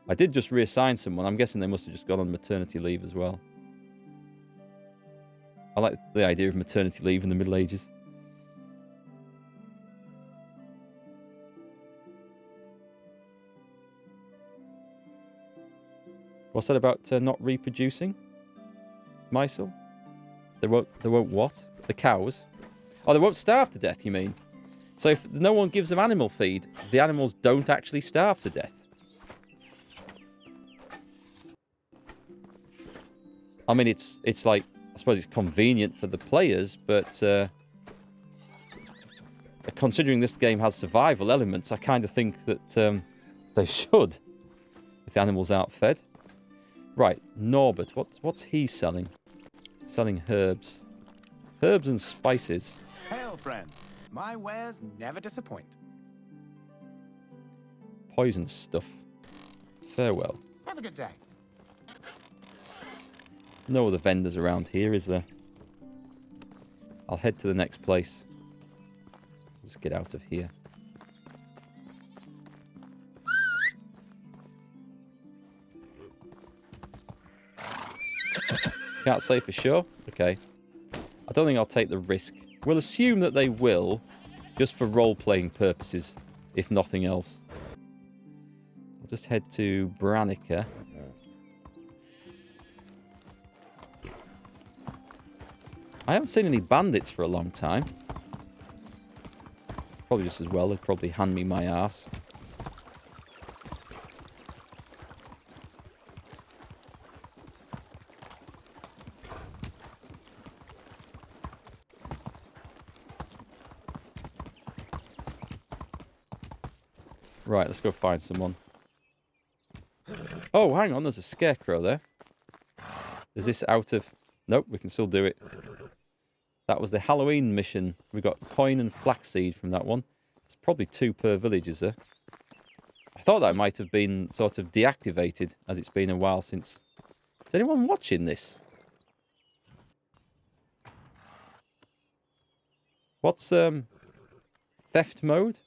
I did just reassign someone. I'm guessing they must have just gone on maternity leave as well. I like the idea of maternity leave in the Middle Ages. What's that about not reproducing? Mysel? They won't what? The cows? Oh, they won't starve to death, you mean? So if no one gives them animal feed, the animals don't actually starve to death. I mean, it's like, I suppose it's convenient for the players, but considering this game has survival elements, I kind of think that they should, if the animals aren't fed. Right, Norbert, what's he selling? Selling herbs. Herbs and spices. Hail, friend. My wares never disappoint. Poison stuff. Farewell. Have a good day. No other vendors around here, is there? I'll head to the next place. Let's get out of here. Can't say for sure. Okay. I don't think I'll take the risk. We'll assume that they will, just for role-playing purposes, if nothing else. I'll just head to Branica. I haven't seen any bandits for a long time. Probably just as well. They'd probably hand me my ass. Right, let's go find someone. Oh, hang on. There's a scarecrow there. Is this out of... Nope, we can still do it. That was the Halloween mission. We got coin and flaxseed from that one. It's probably 2 per village, is there? I thought that might have been sort of deactivated, as it's been a while since... Is anyone watching this? What's, theft mode?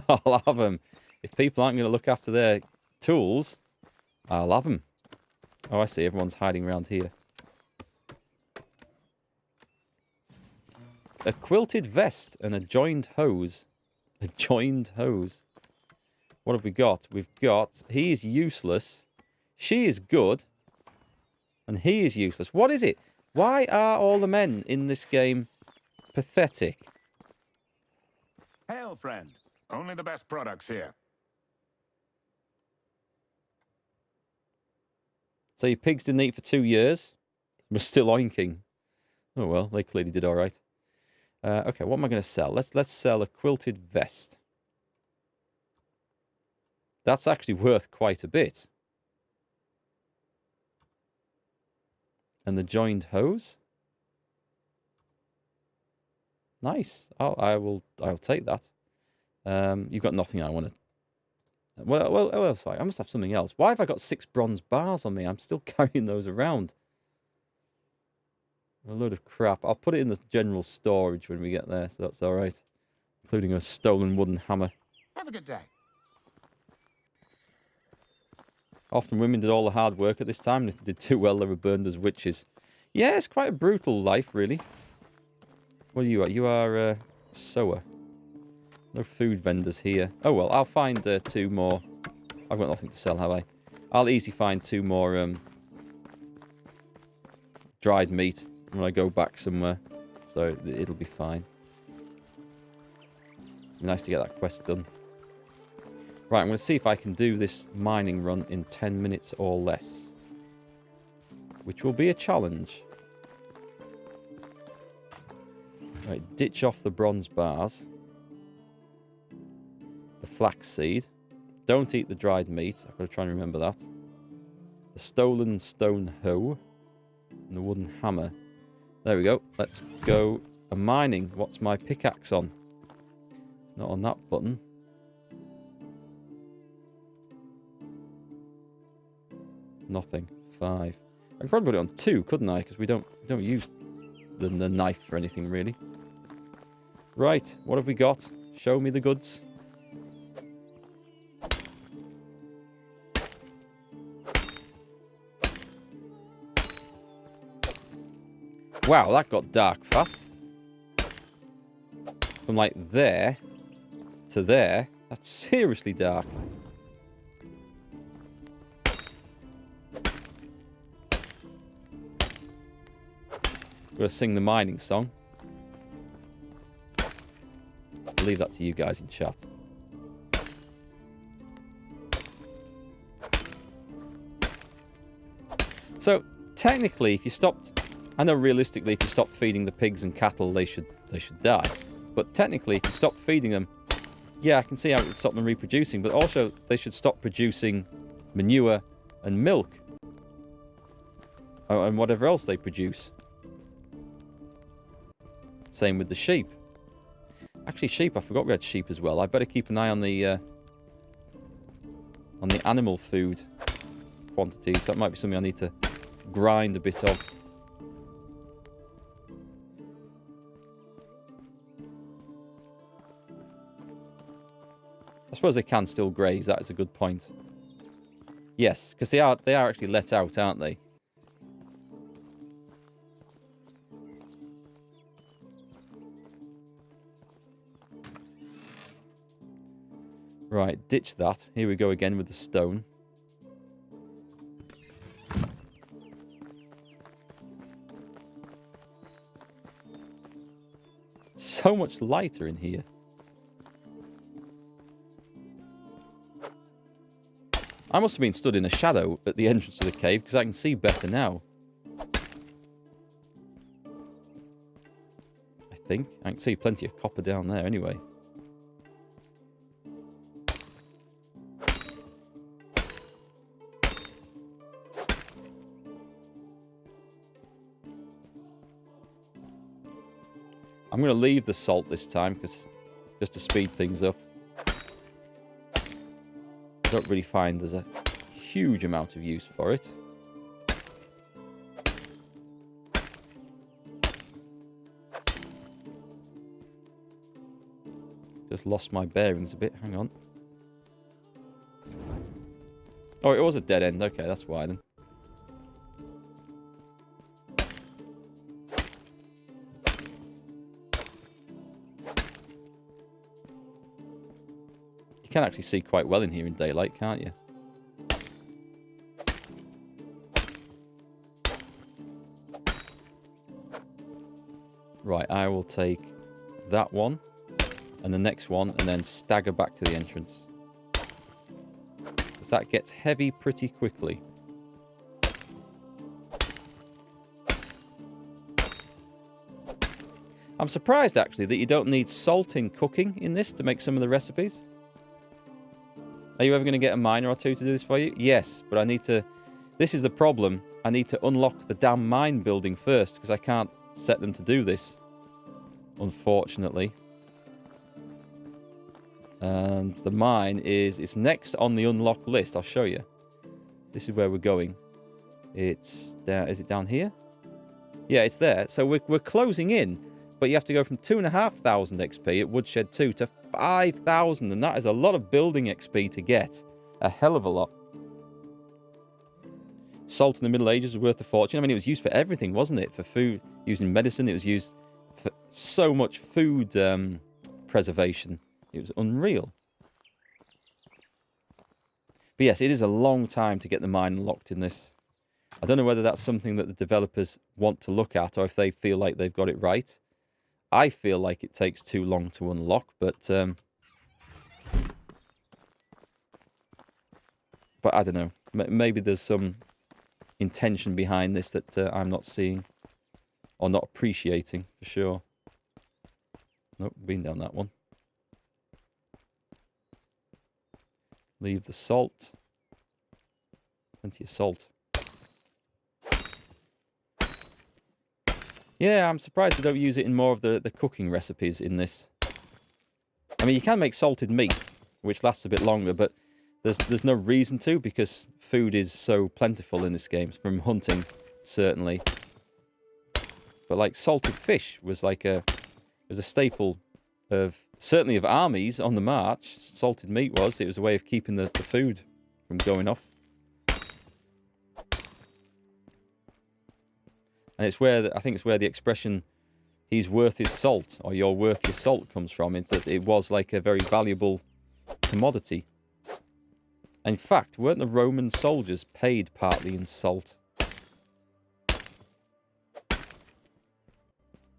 I'll have them. If people aren't going to look after their tools, I'll have them. Oh, I see. Everyone's hiding around here. A quilted vest and a joined hose. A joined hose. What have we got? We've got... He is useless. She is good. And he is useless. What is it? Why are all the men in this game pathetic? Hail, friend. Only the best products here. So your pigs didn't eat for 2 years. We're still oinking. Oh well, they clearly did all right. Okay, what am I going to sell? Let's sell a quilted vest. That's actually worth quite a bit. And the joined hose. Nice. I'll take that. You've got nothing I want to... Well, sorry. I must have something else. Why have I got 6 bronze bars on me? I'm still carrying those around. A load of crap. I'll put it in the general storage when we get there, so that's all right. Including a stolen wooden hammer. Have a good day. Often women did all the hard work at this time, and if they did too well, they were burned as witches. Yeah, it's quite a brutal life, really. What are you at? You are a sower. No food vendors here. Oh, well, I'll find 2 more. I've got nothing to sell, have I? I'll easily find 2 more dried meat when I go back somewhere. So it'll be fine. Nice to get that quest done. Right, I'm going to see if I can do this mining run in 10 minutes or less. Which will be a challenge. Right, ditch off the bronze bars. The flaxseed. Don't eat the dried meat. I've got to try and remember that. The stolen stone hoe. And the wooden hammer. There we go. Let's go mining. What's my pickaxe on? It's not on that button. Nothing. 5. I could probably put it on 2, couldn't I? Because we don't use the knife for anything, really. Right. What have we got? Show me the goods. Wow, that got dark fast. From like there to there. That's seriously dark. Gotta sing the mining song. I'll leave that to you guys in chat. So technically, if you stopped, I know realistically, if you stop feeding the pigs and cattle, they should die. But technically, if you stop feeding them, yeah, I can see how it would stop them reproducing. But also, they should stop producing manure and milk, and whatever else they produce. Same with the sheep. Actually, sheep, I forgot we had sheep as well. I better keep an eye on the animal food quantities. That might be something I need to grind a bit of. I suppose they can still graze. That is a good point. Yes, because they are actually let out, aren't they? Right, ditch that. Here we go again with the stone. So much lighter in here. I must have been stood in a shadow at the entrance to the cave because I can see better now. I think. I can see plenty of copper down there anyway. I'm going to leave the salt this time, because just to speed things up. I don't really find there's a huge amount of use for it. Just lost my bearings a bit. Hang on. Oh, it was a dead end. Okay, that's why then. You can actually see quite well in here in daylight, can't you? Right, I will take that one and the next one and then stagger back to the entrance. Because that gets heavy pretty quickly. I'm surprised actually that you don't need salt in cooking in this to make some of the recipes. Are you ever going to get a miner or two to do this for you? Yes, but I need to... This is the problem. I need to unlock the damn mine building first, because I can't set them to do this, unfortunately. And the mine it's next on the unlock list. I'll show you. This is where we're going. It's down... Is it down here? Yeah, it's there. So we're closing in, but you have to go from 2,500 XP at Woodshed 2 to 5,000, and that is a lot of building XP to get. A hell of a lot. Salt in the Middle Ages was worth a fortune. I mean, it was used for everything, wasn't it? For food, used in medicine. It was used for so much food preservation. It was unreal. But yes, it is a long time to get the mine unlocked in this. I don't know whether that's something that the developers want to look at, or if they feel like they've got it right. I feel like it takes too long to unlock, but I don't know. Maybe there's some intention behind this that I'm not seeing or not appreciating for sure. Nope, been down that one. Leave the salt. Plenty of salt. Yeah, I'm surprised they don't use it in more of the cooking recipes in this. I mean, you can make salted meat, which lasts a bit longer, but there's no reason to, because food is so plentiful in this game, from hunting, certainly. But like salted fish was like a staple of, certainly of armies on the march. Salted meat was. It was a way of keeping the food from going off. And it's where I think it's where the expression "he's worth his salt" or "you're worth your salt" comes from. It's that it was like a very valuable commodity. In fact, weren't the Roman soldiers paid partly in salt?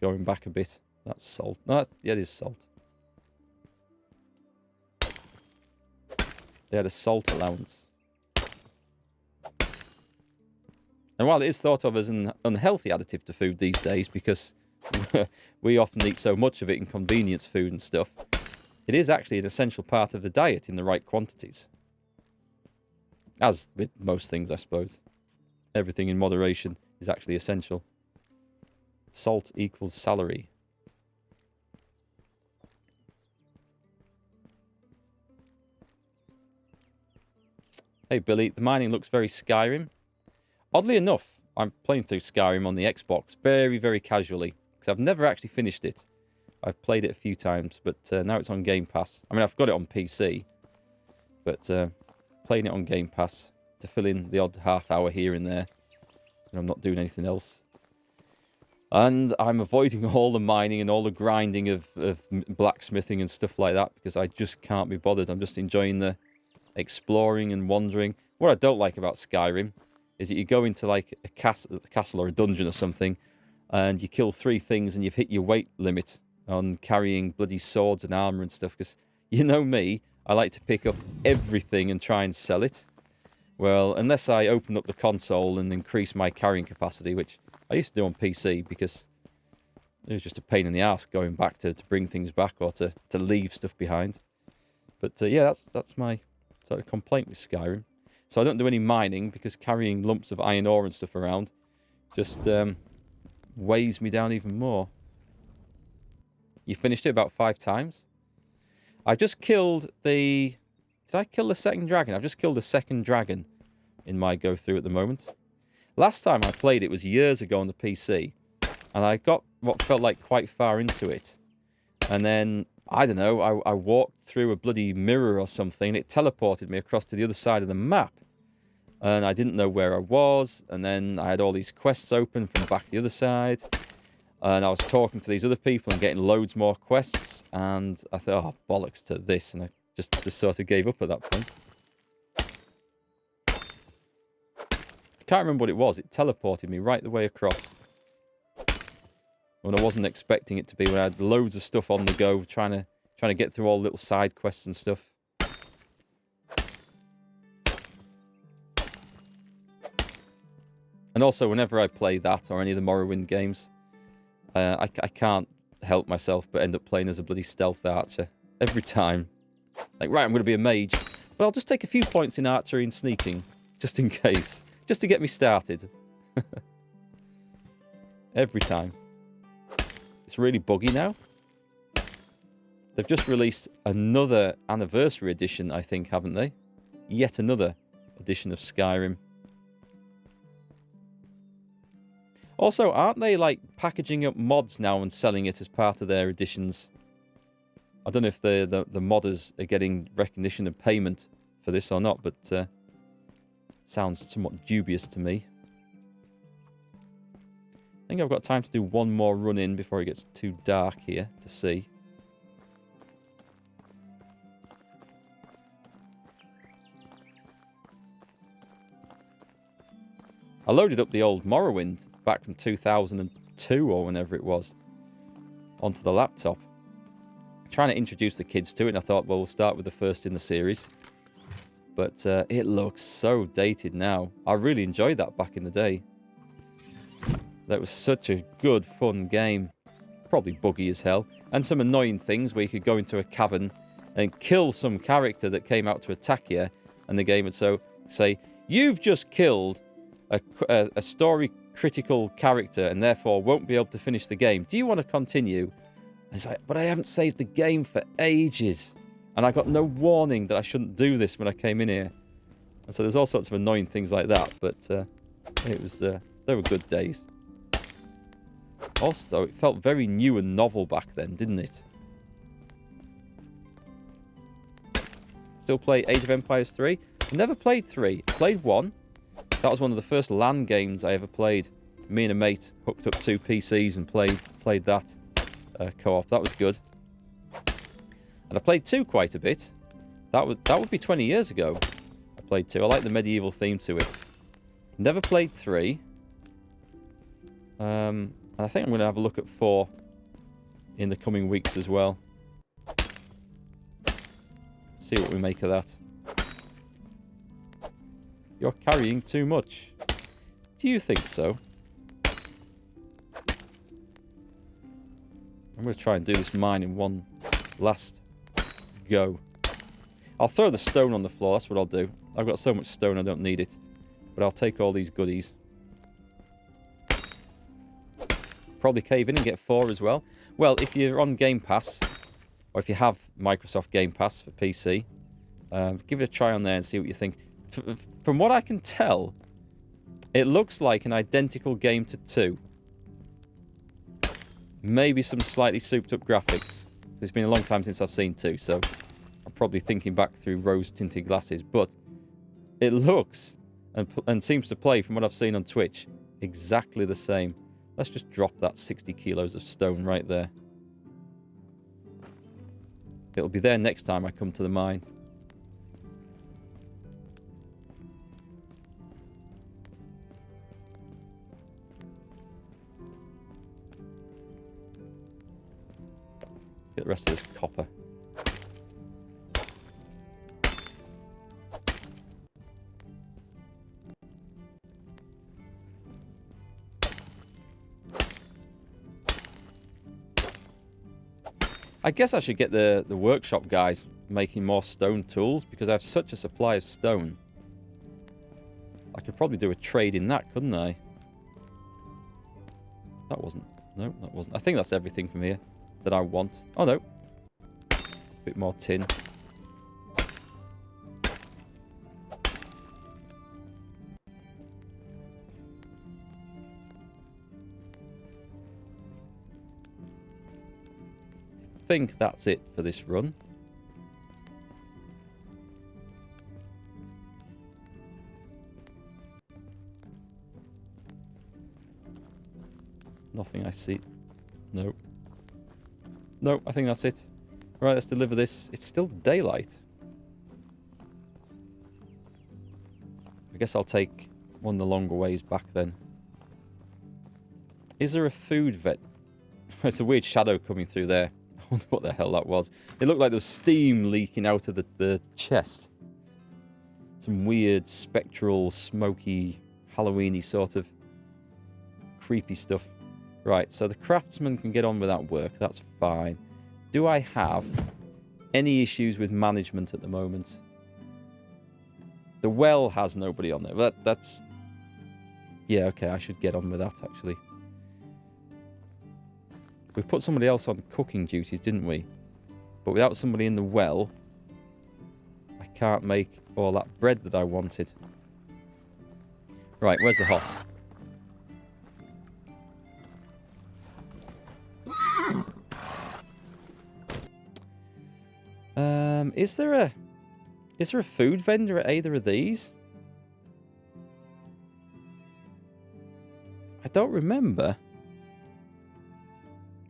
Going back a bit, that's salt. No, yeah, it is salt. They had a salt allowance. And while it is thought of as an unhealthy additive to food these days, because we often eat so much of it in convenience food and stuff, it is actually an essential part of the diet in the right quantities. As with most things, I suppose. Everything in moderation is actually essential. Salt equals salary. Hey Billy, the mining looks very Skyrim. Oddly enough, I'm playing through Skyrim on the Xbox very, very casually, because I've never actually finished it. I've played it a few times, but now it's on Game Pass. I mean, I've got it on PC, but playing it on Game Pass to fill in the odd half hour here and there, and I'm not doing anything else. And I'm avoiding all the mining and all the grinding of blacksmithing and stuff like that, because I just can't be bothered. I'm just enjoying the exploring and wandering. What I don't like about Skyrim is that you go into like a castle or a dungeon or something, and you kill 3 things and you've hit your weight limit on carrying bloody swords and armor and stuff. Because you know me, I like to pick up everything and try and sell it. Well, unless I open up the console and increase my carrying capacity, which I used to do on PC because it was just a pain in the ass going back to bring things back or to leave stuff behind. But yeah, that's my sort of complaint with Skyrim. So I don't do any mining because carrying lumps of iron ore and stuff around just weighs me down even more. You finished it about 5 times. I just killed the... Did I kill the second dragon? I've just killed the second dragon in my go-through at the moment. Last time I played it was years ago on the PC, and I got what felt like quite far into it. And then, I don't know, I walked through a bloody mirror or something, and it teleported me across to the other side of the map. And I didn't know where I was, and then I had all these quests open from back the other side. And I was talking to these other people and getting loads more quests, and I thought, oh, bollocks to this, and I just sort of gave up at that point. I can't remember what it was. It teleported me right the way across. When I wasn't expecting it to be, when I had loads of stuff on the go, trying to get through all the little side quests and stuff. And also, whenever I play that or any of the Morrowind games, I can't help myself but end up playing as a bloody stealth archer. Every time. Like, right, I'm going to be a mage. But I'll just take a few points in archery and sneaking, just in case. Just to get me started. Every time. It's really buggy now. They've just released another anniversary edition, I think, haven't they? Yet another edition of Skyrim. Also, aren't they, like, packaging up mods now and selling it as part of their editions? I don't know if the modders are getting recognition and payment for this or not, but sounds somewhat dubious to me. I think I've got time to do one more run-in before it gets too dark here to see. I loaded up the old Morrowind back from 2002 or whenever it was onto the laptop. Trying to introduce the kids to it, and I thought, well, we'll start with the first in the series. But it looks so dated now. I really enjoyed that back in the day. That was such a good, fun game. Probably buggy as hell. And some annoying things where you could go into a cavern and kill some character that came out to attack you, and the game would say, you've just killed a story-critical character and therefore won't be able to finish the game. Do you want to continue? And it's like, but I haven't saved the game for ages. And I got no warning that I shouldn't do this when I came in here. And so there's all sorts of annoying things like that. But it was they were good days. Also, it felt very new and novel back then, didn't it? Still play Age of Empires 3? I never played 3. I played 1. That was one of the first LAN games I ever played. Me and a mate hooked up 2 PCs and played that co-op. That was good. And I played 2 quite a bit. That would be 20 years ago. I played 2. I like the medieval theme to it. Never played 3. And I think I'm going to have a look at 4 in the coming weeks as well. See what we make of that. You're carrying too much. Do you think so? I'm going to try and do this mine in one last go. I'll throw the stone on the floor. That's what I'll do. I've got so much stone I don't need it. But I'll take all these goodies. Probably cave in and get 4 as well. Well, if you're on Game Pass, or if you have Microsoft Game Pass for PC, give it a try on there and see what you think. From what I can tell, it looks like an identical game to 2. Maybe some slightly souped up graphics. It's been a long time since I've seen 2, so I'm probably thinking back through rose-tinted glasses. But it looks and seems to play, from what I've seen on Twitch, exactly the same. Let's just drop that 60 kilos of stone right there. It'll be there next time I come to the mine. Get the rest of this copper. I guess I should get the workshop guys making more stone tools, because I have such a supply of stone. I could probably do a trade in that, couldn't I? That wasn't... No, that wasn't. I think that's everything from here that I want. Oh, no. A bit more tin. I think that's it for this run. Nothing I see. Nope. Nope, I think that's it. Right, let's deliver this. It's still daylight. I guess I'll take one of the longer ways back then. Is there a food vet? It's a weird shadow coming through there. I wonder what the hell that was. It looked like there was steam leaking out of the chest. Some weird, spectral, smoky, Halloween-y sort of creepy stuff. Right, so the craftsman can get on with that work. That's fine. Do I have any issues with management at the moment? The well has nobody on there. That's... Yeah, okay, I should get on with that, actually. We put somebody else on cooking duties, didn't we? But without somebody in the well, I can't make all that bread that I wanted. Right, where's the hoss? Is there a food vendor at either of these? I don't remember.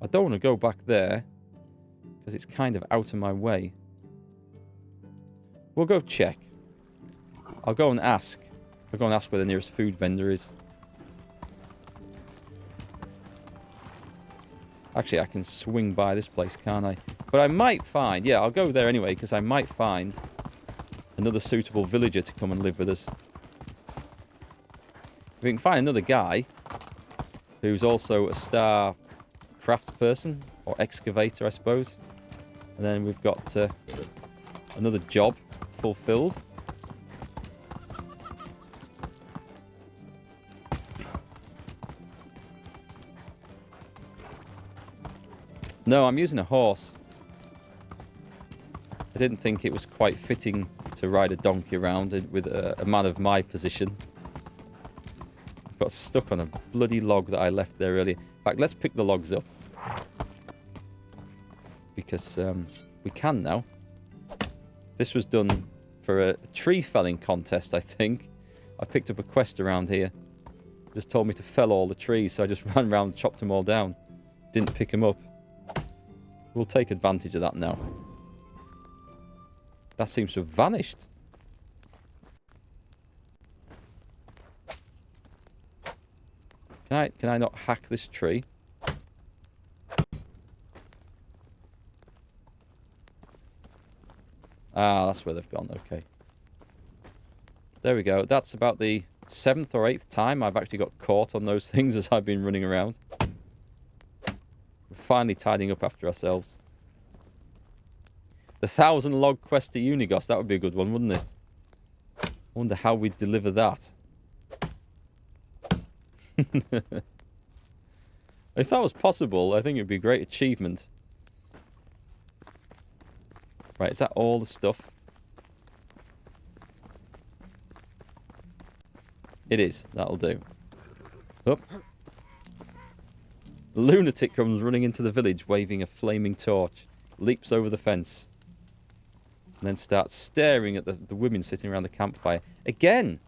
I don't want to go back there because it's kind of out of my way. We'll go check. I'll go and ask. I'll go and ask where the nearest food vendor is. Actually, I can swing by this place, can't I? But I might find... Yeah, I'll go there anyway, because I might find another suitable villager to come and live with us. If we can find another guy who's also a star craft person, or excavator, I suppose. And then we've got another job fulfilled. No, I'm using a horse. I didn't think it was quite fitting to ride a donkey around with a man of my position. I got stuck on a bloody log that I left there earlier. In fact, let's pick the logs up. Because we can now. This was done for a tree felling contest, I think. I picked up a quest around here. Just told me to fell all the trees, so I just ran around and chopped them all down. Didn't pick them up. We'll take advantage of that now. That seems to have vanished. Can I not hack this tree? Ah, that's where they've gone. Okay. There we go. That's about the 7th or 8th time I've actually got caught on those things as I've been running around. We're finally tidying up after ourselves. The 1,000 log quest to Unigos. That would be a good one, wouldn't it? I wonder how we'd deliver that. If that was possible, I think it would be a great achievement. Right, is that all the stuff? It is. That'll do. Up. A lunatic comes running into the village waving a flaming torch. Leaps over the fence. And then starts staring at the women sitting around the campfire. Again!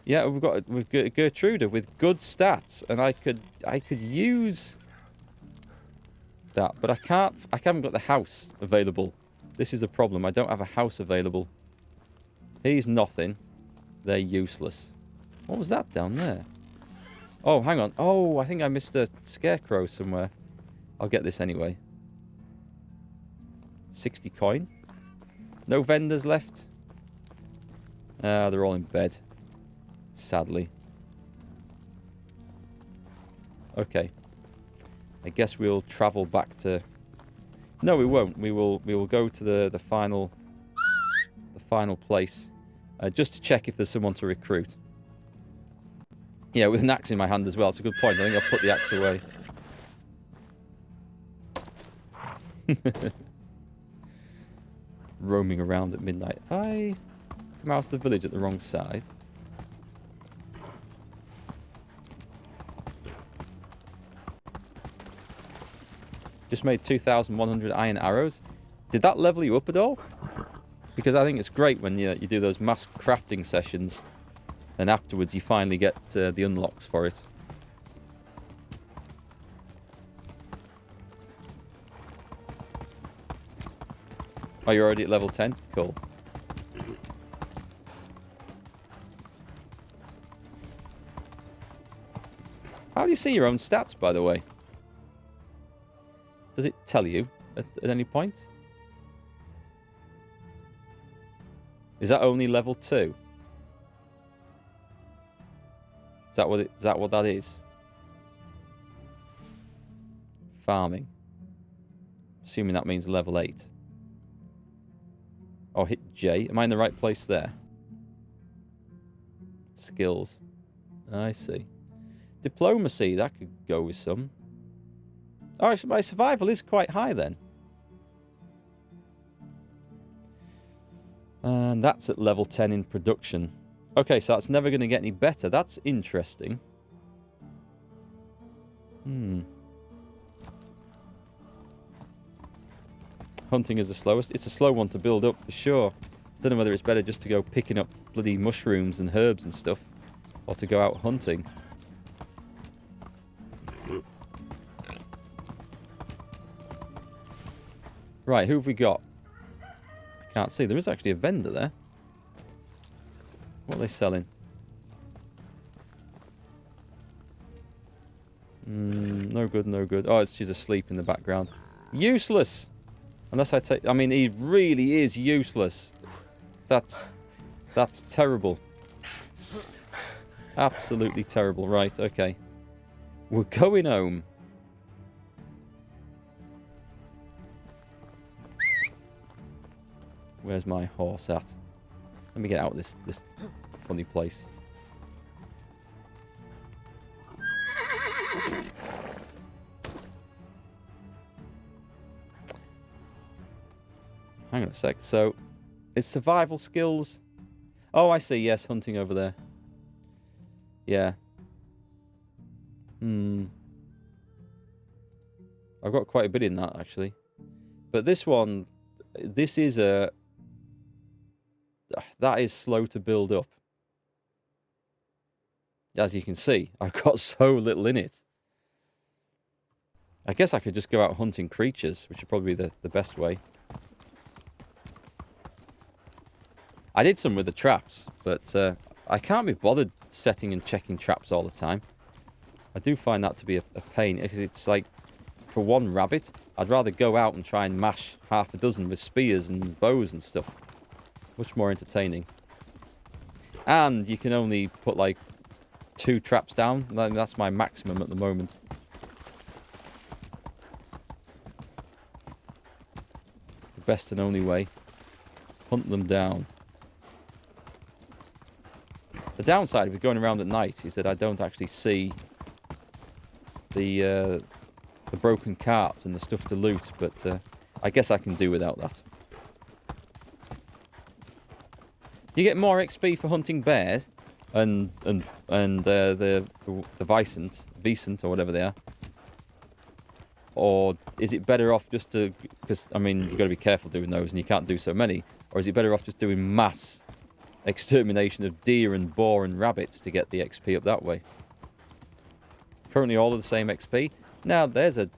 Yeah, we've got Gertruda with good stats. And I could use that. But I haven't got the house available. This is a problem. I don't have a house available. He's nothing. They're useless. What was that down there? Oh, hang on. Oh, I think I missed a scarecrow somewhere. I'll get this anyway. 60 coin. No vendors left. They're all in bed. Sadly. Okay. I guess we'll travel back to... No, we won't. We will go to the final place. Just to check if there's someone to recruit. Yeah, with an axe in my hand as well. It's a good point. I think I'll put the axe away. Roaming around at midnight. I come out of the village at the wrong side. Just made 2,100 iron arrows. Did that level you up at all? Because I think it's great when you do those mass crafting sessions. And afterwards you finally get the unlocks for it. Oh, you're already at level 10? Cool. How do you see your own stats, by the way? Does it tell you at any point? Is that only level 2? Is that what that is? Farming. Assuming that means level 8. Oh, hit J. Am I in the right place there? Skills. I see. Diplomacy. That could go with some. Oh, actually, my survival is quite high then. And that's at level 10 in production. Okay, so that's never going to get any better. That's interesting. Hunting is the slowest. It's a slow one to build up for sure. Don't know whether it's better just to go picking up bloody mushrooms and herbs and stuff. Or to go out hunting. Right, who have we got? I can't see. There is actually a vendor there. What are they selling? No good, no good. Oh, she's asleep in the background. Useless! Unless I take... I mean, he really is useless. That's terrible. Absolutely terrible. Right, okay. We're going home. Where's my horse at? Let me get out of this funny place. Hang on a sec. So, it's survival skills. Oh, I see. Yes, hunting over there. Yeah. I've got quite a bit in that, actually. But this one, this is a... That is slow to build up. as you can see, I've got so little in it. I guess I could just go out hunting creatures, which would probably be the best way. I did some with the traps, but I can't be bothered setting and checking traps all the time. I do find that to be a pain, because it's like, for one rabbit, I'd rather go out and try and mash half a dozen with spears and bows and stuff. Much more entertaining. And you can only put like 2 traps down. That's my maximum at the moment. The best and only way. Hunt them down. The downside of going around at night is that I don't actually see the broken carts and the stuff to loot, but I guess I can do without that. You get more XP for hunting bears and the Vicent or whatever they are, or is it better off just to, because I mean you've got to be careful doing those and you can't do so many, or is it better off just doing mass extermination of deer and boar and rabbits to get the XP up that way? Currently all of the same XP. Now there's a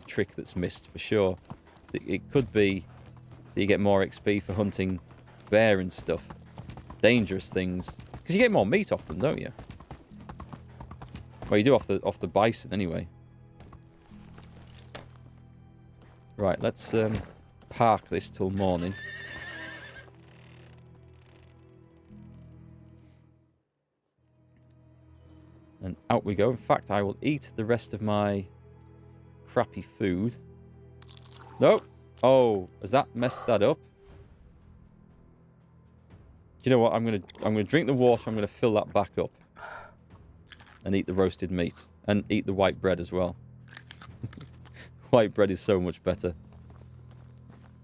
trick that's missed for sure. It could be that you get more XP for hunting bear and stuff, dangerous things, because you get more meat off them, don't you? Well, you do off the bison anyway. Right, let's park this till morning. And out we go. In fact, I will eat the rest of my crappy food. Nope. Oh, has that messed that up? Do you know what? I'm gonna drink the water. I'm gonna fill that back up, and eat the roasted meat, and eat the white bread as well. White bread is so much better.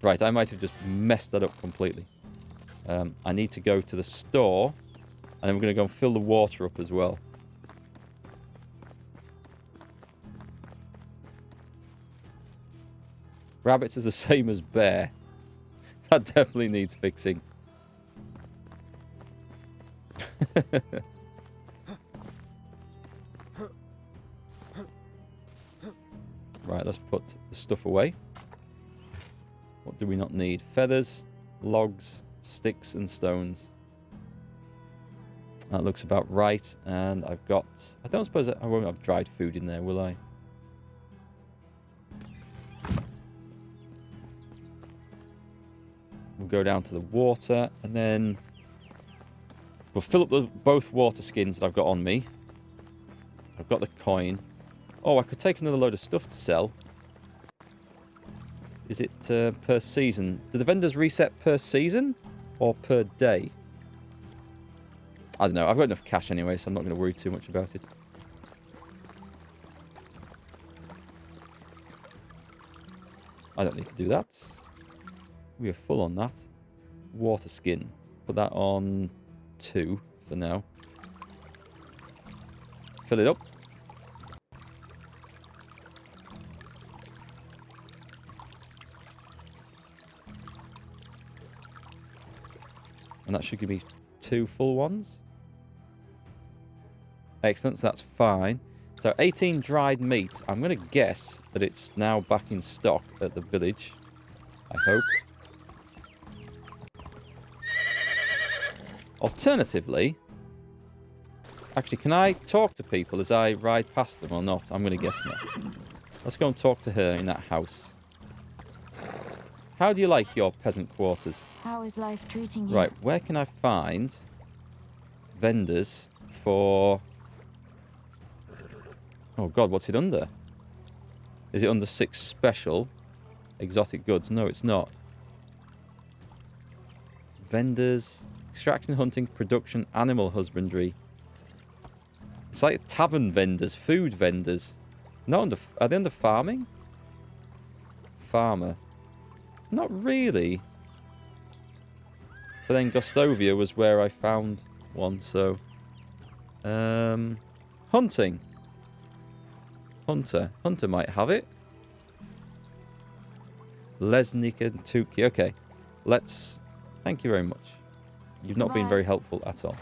Right, I might have just messed that up completely. I need to go to the store, and then we're gonna go and fill the water up as well. Rabbits is the same as bear. That definitely needs fixing. Right, let's put the stuff away. What do we not need? Feathers, logs, sticks and stones. That looks about right. And I've got... I don't suppose I won't have dried food in there, will I? We'll go down to the water, and then we'll fill up both water skins that I've got on me. I've got the coin. Oh, I could take another load of stuff to sell. Is it per season? Do the vendors reset per season or per day? I don't know. I've got enough cash anyway, so I'm not going to worry too much about it. I don't need to do that. We are full on that. Water skin. Put that on 2 for now. Fill it up. And that should give me 2 full ones. Excellent, so that's fine. So 18 dried meat. I'm going to guess that it's now back in stock at the village. I hope. Alternatively, actually, can I talk to people as I ride past them or not? I'm going to guess not. Let's go and talk to her in that house. How do you like your peasant quarters? How is life treating you? Right, where can I find vendors for... Oh god, what's it under? Is it under 6 special? Exotic goods? No, it's not. Vendors... Extraction, hunting, production, animal husbandry. It's like tavern vendors, food vendors. Not under... Are they under farming? Farmer. It's not really. But then Gostovia was where I found one, so... hunting. Hunter. Hunter might have it. Lesnik and Tuki. Okay. Let's... Thank you very much. You've not been very helpful at all.